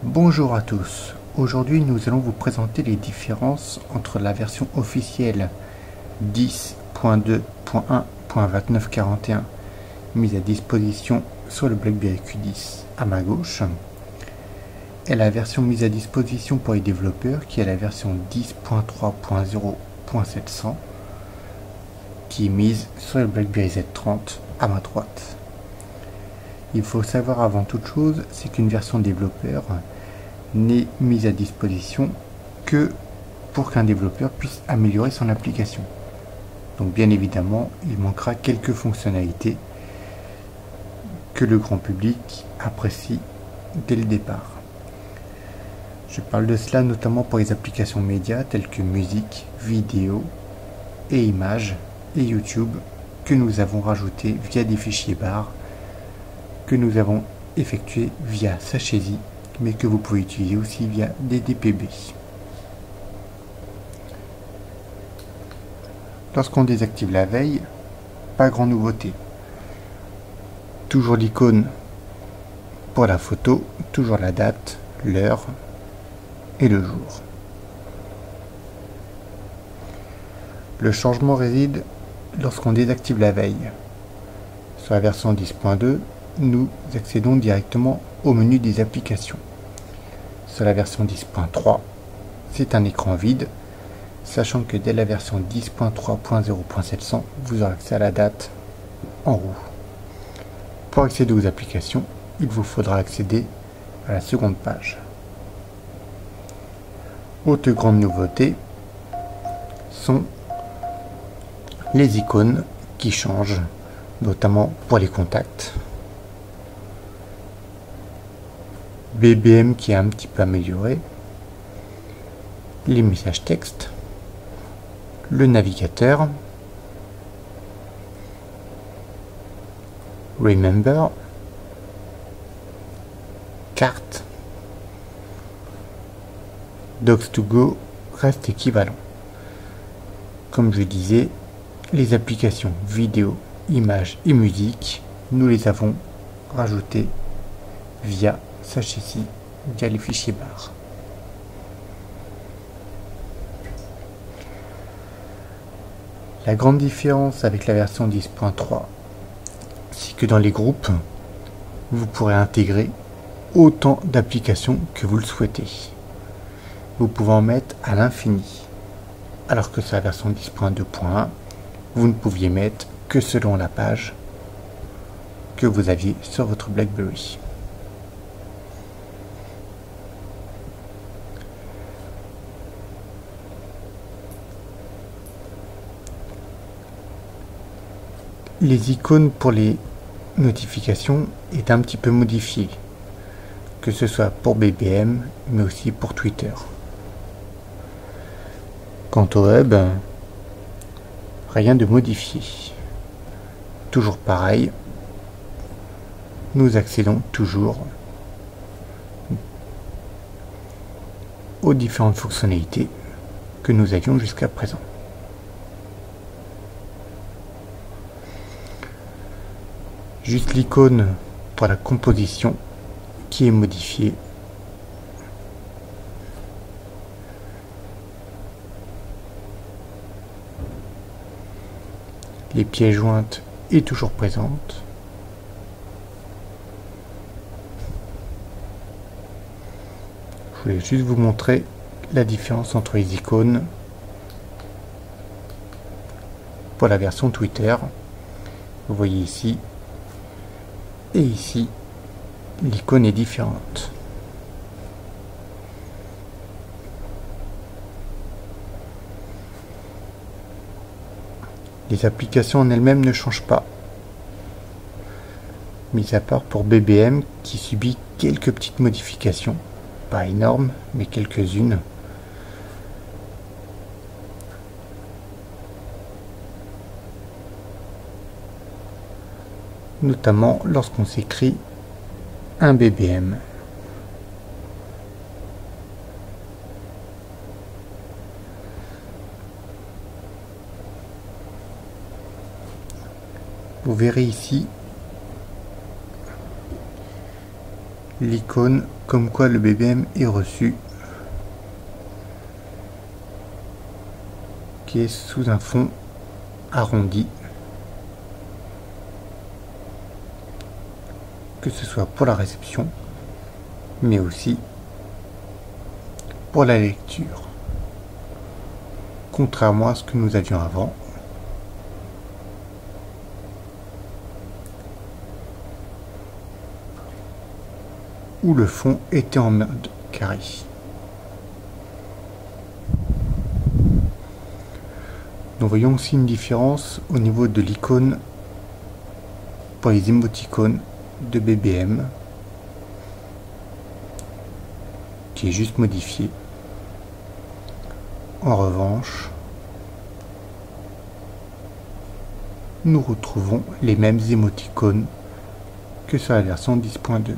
Bonjour à tous, aujourd'hui nous allons vous présenter les différences entre la version officielle 10.2.1.2941 mise à disposition sur le BlackBerry Q10 à ma gauche et la version mise à disposition pour les développeurs qui est la version 10.3.0.700 qui est mise sur le BlackBerry Z30 à ma droite. Il faut savoir avant toute chose, c'est qu'une version développeur n'est mise à disposition que pour qu'un développeur puisse améliorer son application. Donc bien évidemment, il manquera quelques fonctionnalités que le grand public apprécie dès le départ. Je parle de cela notamment pour les applications médias telles que musique, vidéo et images et YouTube que nous avons rajouté via des fichiers bar que nous avons effectué via Sachesi, mais que vous pouvez utiliser aussi via des DPB. Lorsqu'on désactive la veille, pas grande nouveauté. Toujours l'icône pour la photo, toujours la date, l'heure et le jour. Le changement réside lorsqu'on désactive la veille. Sur la version 10.2, nous accédons directement au menu des applications. Sur la version 10.3, c'est un écran vide, sachant que dès la version 10.3.0.700, vous aurez accès à la date en roux. Pour accéder aux applications, il vous faudra accéder à la seconde page. Autre grande nouveauté sont les icônes qui changent, notamment pour les contacts. BBM qui est un petit peu amélioré, les messages texte, le navigateur, Remember, carte, Docs2Go reste équivalent. Comme je disais, les applications vidéo, images et musique, nous les avons rajoutées via Sachesi, via les fichiers bar. La grande différence avec la version 10.3, c'est que dans les groupes, vous pourrez intégrer autant d'applications que vous le souhaitez. Vous pouvez en mettre à l'infini, alors que sur la version 10.2.1, vous ne pouviez mettre que selon la page que vous aviez sur votre BlackBerry. Les icônes pour les notifications est un petit peu modifiées, que ce soit pour BBM, mais aussi pour Twitter. Quant au web, rien de modifié. Toujours pareil, nous accédons toujours aux différentes fonctionnalités que nous avions jusqu'à présent. Juste l'icône pour la composition qui est modifiée. Les pièces jointes est toujours présente. Je voulais juste vous montrer la différence entre les icônes pour la version Twitter. Vous voyez ici et ici, l'icône est différente. Les applications en elles-mêmes ne changent pas, mis à part pour BBM qui subit quelques petites modifications, pas énormes, mais quelques-unes. Notamment lorsqu'on s'écrit un BBM. Vous verrez ici l'icône comme quoi le BBM est reçu, qui est sous un fond arrondi, que ce soit pour la réception, mais aussi pour la lecture. Contrairement à ce que nous avions avant, où le fond était en mode carré. Nous voyons aussi une différence au niveau de l'icône pour les émoticônes de BBM, qui est juste modifié. En revanche, nous retrouvons les mêmes émoticônes que sur la version 10.2.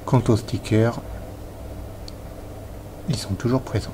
Quant aux stickers, ils sont toujours présents.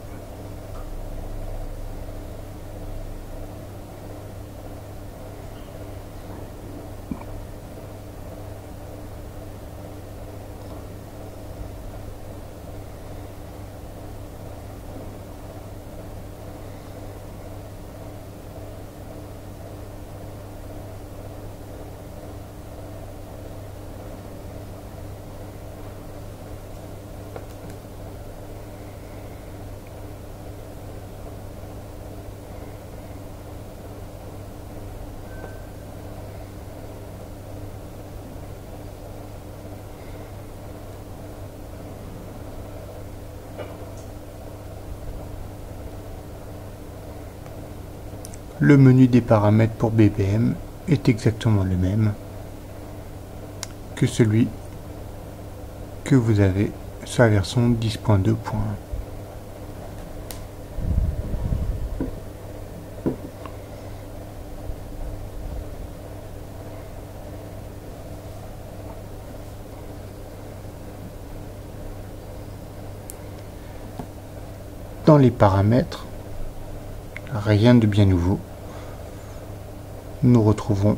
Le menu des paramètres pour BBM est exactement le même que celui que vous avez sur la version 10.2.1. Dans les paramètres, rien de bien nouveau. Nous retrouvons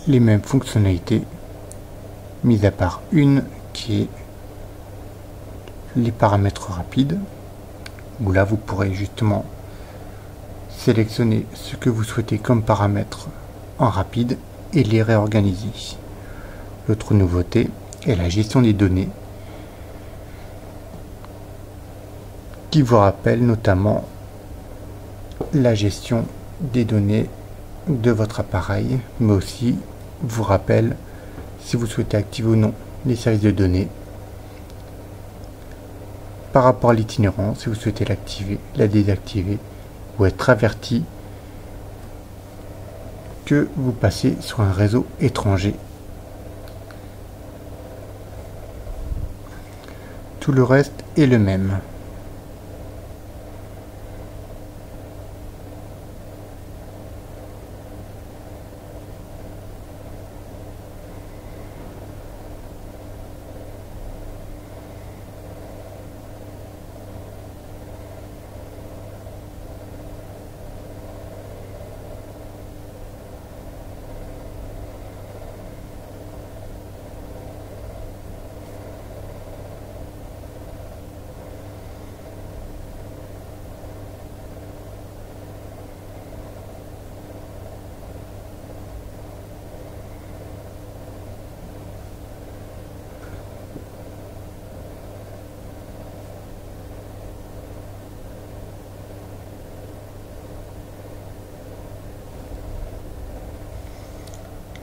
les mêmes fonctionnalités, mis à part une qui est les paramètres rapides, où là vous pourrez justement sélectionner ce que vous souhaitez comme paramètres en rapide et les réorganiser. L'autre nouveauté est la gestion des données, qui vous rappelle notamment la gestion des données de votre appareil, mais aussi vous rappelle si vous souhaitez activer ou non les services de données par rapport à l'itinérance, si vous souhaitez l'activer, la désactiver ou être averti que vous passez sur un réseau étranger. Tout le reste est le même.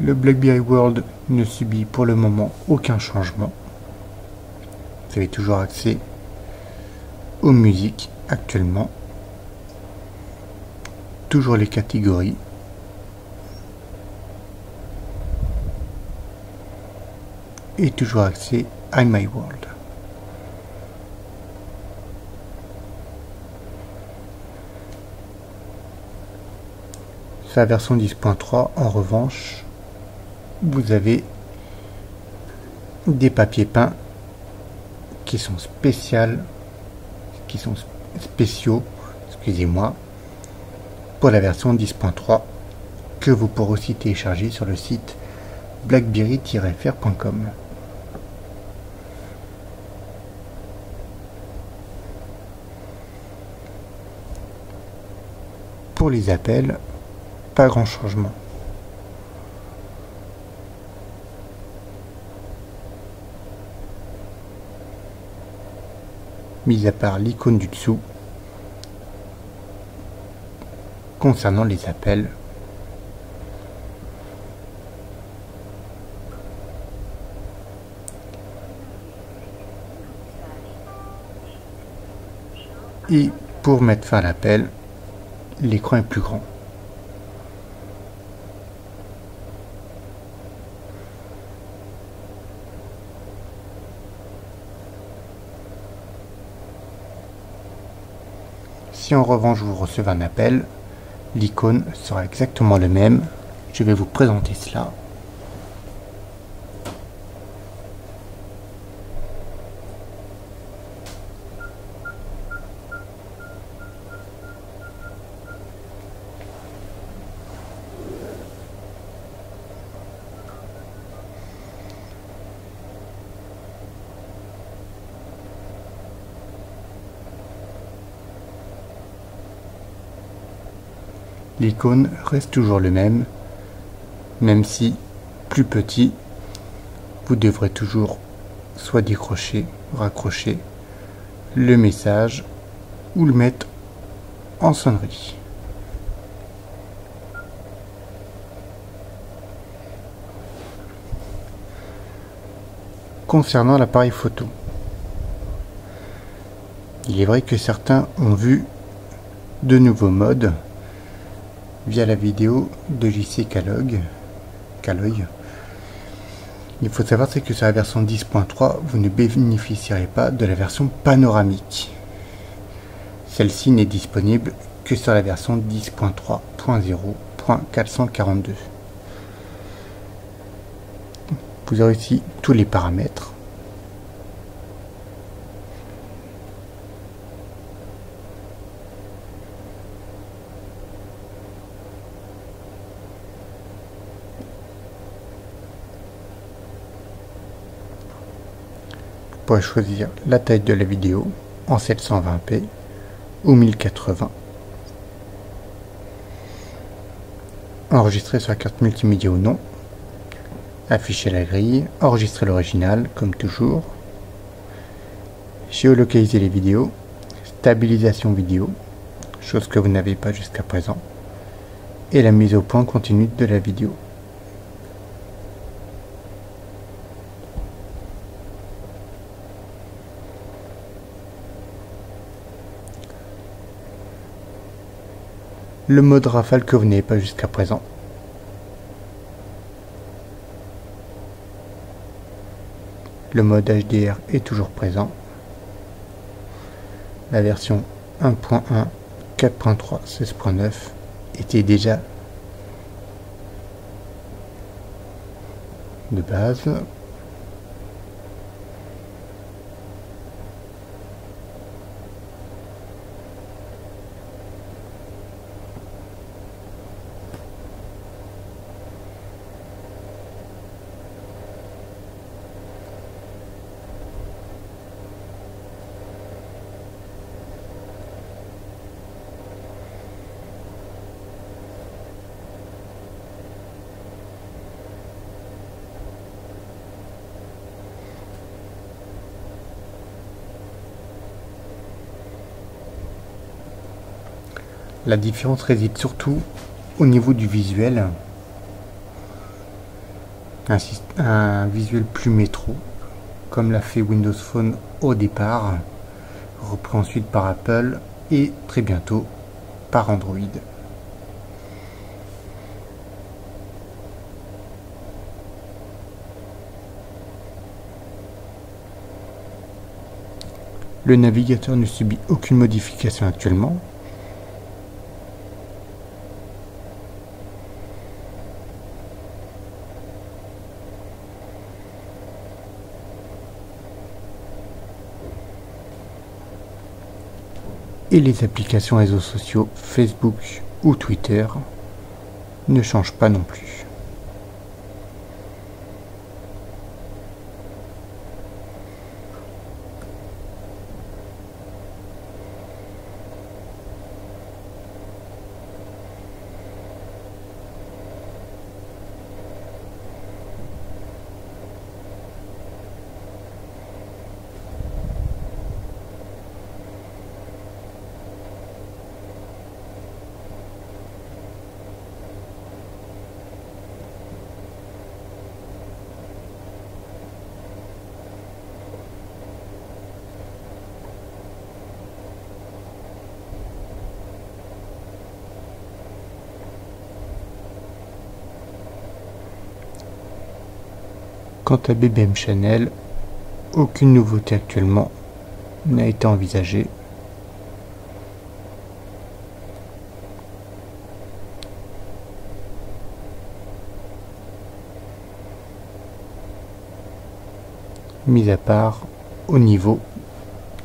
Le BlackBerry World ne subit pour le moment aucun changement. Vous avez toujours accès aux musiques actuellement. Toujours les catégories. Et toujours accès à MyWorld. Sur la version 10.3, en revanche, vous avez des papiers peints qui sont spéciaux, excusez-moi, pour la version 10.3 que vous pourrez aussi télécharger sur le site blackberry-fr.com. Pour les appels, pas grand changement. Mis à part l'icône du dessous concernant les appels. Et pour mettre fin à l'appel, l'écran est plus grand. Si en revanche vous recevez un appel, l'icône sera exactement le même. Je vais vous présenter cela. L'icône reste toujours le même si plus petit. Vous devrez toujours soit décrocher, raccrocher le message ou le mettre en sonnerie. Concernant l'appareil photo, il est vrai que certains ont vu de nouveaux modes via la vidéo de JC Caloy. Il faut savoir que sur la version 10.3, vous ne bénéficierez pas de la version panoramique. Celle-ci n'est disponible que sur la version 10.3.0.442. Vous aurez ici tous les paramètres. Vous pourrez choisir la taille de la vidéo en 720p ou 1080. Enregistrer sur la carte multimédia ou non. Afficher la grille, enregistrer l'original comme toujours. Géolocaliser les vidéos. Stabilisation vidéo, chose que vous n'avez pas jusqu'à présent. Et la mise au point continue de la vidéo. Le mode rafale que vous n'avez pas jusqu'à présent. Le mode HDR est toujours présent. La version 1.1, 4.3, 16.9 était déjà de base. La différence réside surtout au niveau du visuel. Un visuel plus métro, comme l'a fait Windows Phone au départ, repris ensuite par Apple et très bientôt par Android. Le navigateur ne subit aucune modification actuellement. Et les applications réseaux sociaux Facebook, ou Twitter ne change pas non plus. Quant à BBM Channel, aucune nouveauté actuellement n'a été envisagée. Mis à part au niveau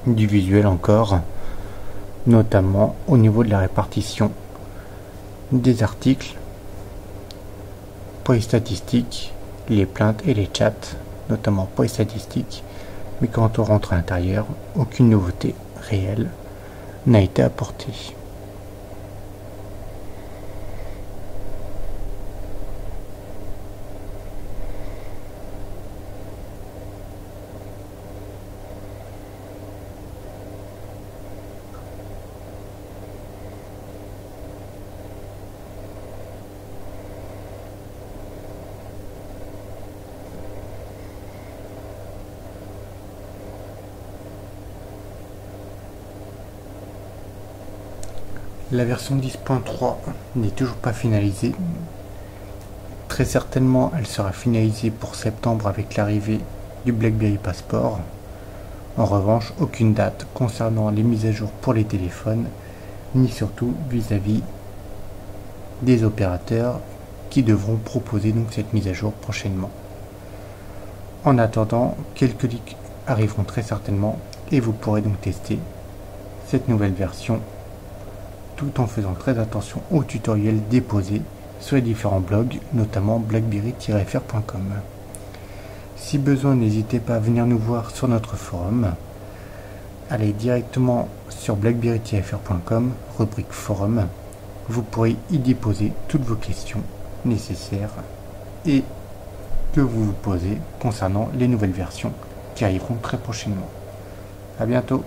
du visuel encore, notamment au niveau de la répartition des articles pour les statistiques, les plaintes et les chats, notamment pour les statistiques, mais quand on rentre à l'intérieur, aucune nouveauté réelle n'a été apportée. La version 10.3 n'est toujours pas finalisée. Très certainement, elle sera finalisée pour septembre avec l'arrivée du BlackBerry Passport. En revanche, aucune date concernant les mises à jour pour les téléphones, ni surtout vis-à-vis des opérateurs qui devront proposer donc cette mise à jour prochainement. En attendant, quelques leaks arriveront très certainement et vous pourrez donc tester cette nouvelle version tout en faisant très attention aux tutoriels déposés sur les différents blogs, notamment blackberry-fr.com. Si besoin, n'hésitez pas à venir nous voir sur notre forum. Allez directement sur blackberry-fr.com, rubrique forum. Vous pourrez y déposer toutes vos questions nécessaires et que vous vous posez concernant les nouvelles versions qui arriveront très prochainement. À bientôt.